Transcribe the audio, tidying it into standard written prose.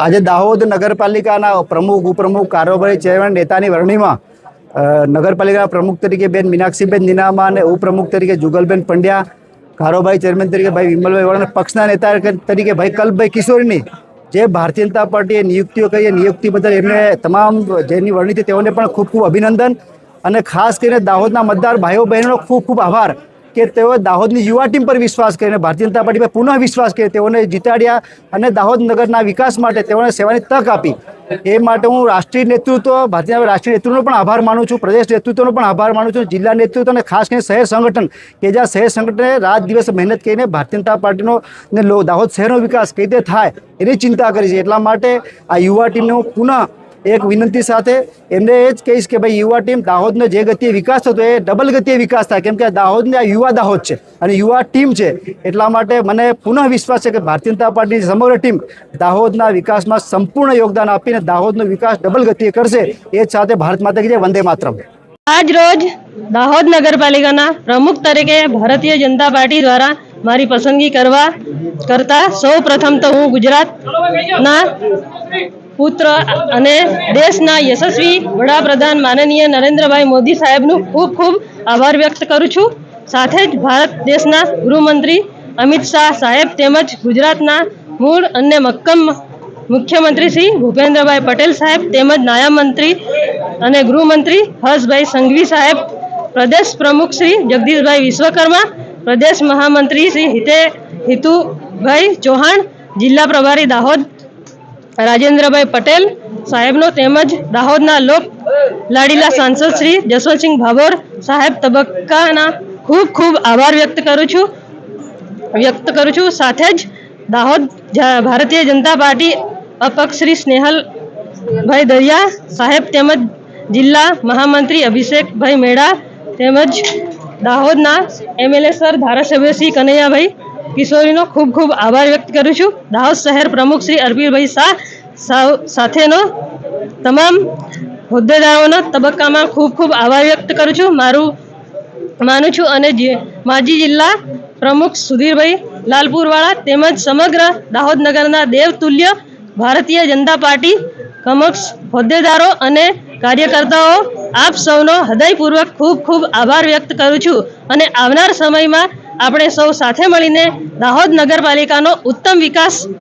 આજે દાહોદ નગરપાલિકાના પ્રમુખ ઉપપ્રમુખ કારોબારી ચેરમેન નેતાની વરણીમાં નગરપાલિકાના પ્રમુખ તરીકે બેન મીનાક્ષીબેન નીનામા અને ઉપપ્રમુખ તરીકે જુગલબેન પંડ્યા, કારોબારી ચેરમેન તરીકે ભાઈ વિમલભાઈ વડા અને પક્ષના નેતા તરીકે ભાઈ કલ્પભાઈ કિશોરની જે ભારતીય જનતા પાર્ટીએ નિયુક્તિઓ કરી નિયુક્તિ બદલ એમને તમામ જેની વરણી છે તેઓને પણ ખૂબ ખૂબ અભિનંદન અને ખાસ કરીને દાહોદના મતદાર ભાઈઓ બહેનોનો ખૂબ ખૂબ આભાર કે તેઓ દાહોદની યુવા ટીમ પર વિશ્વાસ કરીને ભારતીય જનતા પાર્ટી પર પુનઃ વિશ્વાસ કરીને તેઓને જીતાડ્યા અને દાહોદ નગરના વિકાસ માટે તેઓને સેવાની તક આપી। એ માટે હું રાષ્ટ્રીય નેતૃત્વ ભારતીય રાષ્ટ્રીય નેતૃત્વનો પણ આભાર માનું છું, પ્રદેશ નેતૃત્વનો પણ આભાર માનું છું, જિલ્લા નેતૃત્વ અને ખાસ કરીને શહેર સંગઠન કે જ્યાં શહેર સંગઠને રાત દિવસ મહેનત કરીને ભારતીય જનતા પાર્ટીનો ને દાહોદ શહેરનો વિકાસ કઈ રીતે થાય એની ચિંતા કરી છે। એટલા માટે આ યુવા ટીમને હું પુનઃ એક વિનંતી સાથે એમને એ જ કહીશ કે ભાઈ યુવા ટીમ દાહોદનો જે ગતિએ વિકાસ થતો એ ડબલ ગતિએ વિકાસ થાય, કેમ કે દાહોદને આ યુવા દાહોદ છે અને યુવા ટીમ છે। એટલા માટે મને પુનઃ વિશ્વાસ છે કે ભારતીય જનતા પાર્ટીની સમગ્ર ટીમ દાહોદના વિકાસમાં સંપૂર્ણ યોગદાન આપીને દાહોદનો વિકાસ ડબલ ગતિએ કરશે। એ જ સાથે ભારત માતા કી જય, વંદે માતરમ। આજ રોજ દાહોદ નગરપાલિકાના પ્રમુખ તરીકે ભારતીય જનતા પાર્ટી દ્વારા મારી પસંદગી કરતા સૌ પ્રથમ તો હું ગુજરાતના પુત્ર અને દેશના યશસ્વી વડાપ્રધાન માનનીય નરેન્દ્રભાઈ મોદી સાહેબનું ખૂબ ખૂબ આભાર વ્યક્ત કરું છું। સાથે જ ભારત દેશના ગૃહમંત્રી અમિત શાહ સાહેબ તેમજ ગુજરાતના મૂળ અને મક્કમ મુખ્યમંત્રી શ્રી ભૂપેન્દ્રભાઈ પટેલ સાહેબ તેમજ નાયબ મંત્રી અને ગૃહમંત્રી હર્ષભાઈ સંઘવી સાહેબ, પ્રદેશ પ્રમુખ શ્રી જગદીશભાઈ વિશ્વકર્મા, પ્રદેશ મહામંત્રી શ્રી હિતુભાઈ ચૌહાણ, જિલ્લા પ્રભારી દાહોદ રાજેન્દ્રભાઈ પટેલ સાહેબનો તેમજ દાહોદના લોક લાડીલા સાંસદ શ્રી જસવંતસિંહ ભાભોર સાહેબ તબક્કાના ખૂબ ખૂબ આભાર વ્યક્ત કરું છું। સાથે જ દાહોદ ભારતીય જનતા પાર્ટી અપક્ષ શ્રી સ્નેહલભાઈ દરિયા સાહેબ તેમજ જિલ્લા મહામંત્રી અભિષેકભાઈ મેળા તેમજ દાહોદના એમએલએ સર ધારાસભ્ય શ્રી કનૈયાભાઈ કિશોરીનો ખૂબ ખૂબ આભાર વ્યક્ત કરું છું। દાહોદ શહેર પ્રમુખ શ્રી અરવિંદભાઈ શાહ સાથેનો તમામ હોદ્દેદારોનો તબક્કામાં ખૂબ ખૂબ આભાર વ્યક્ત કરું છું, માનું છું અને માજી જિલ્લા પ્રમુખ સુધીરભાઈ લાલપુરવાળા તેમજ સમગ્ર દાહોદ નગરના દેવતુલ્ય ભારતીય જનતા પાર્ટી કમક્ષ હોદ્દેદારો અને કાર્યકર્તાઓ આપ સૌનો હૃદયપૂર્વક ખૂબ ખૂબ આભાર વ્યક્ત કરું છું અને આવનાર સમયમાં આપણે સૌ સાથે મળીને દાહોદ નગરપાલિકાનો ઉત્તમ વિકાસ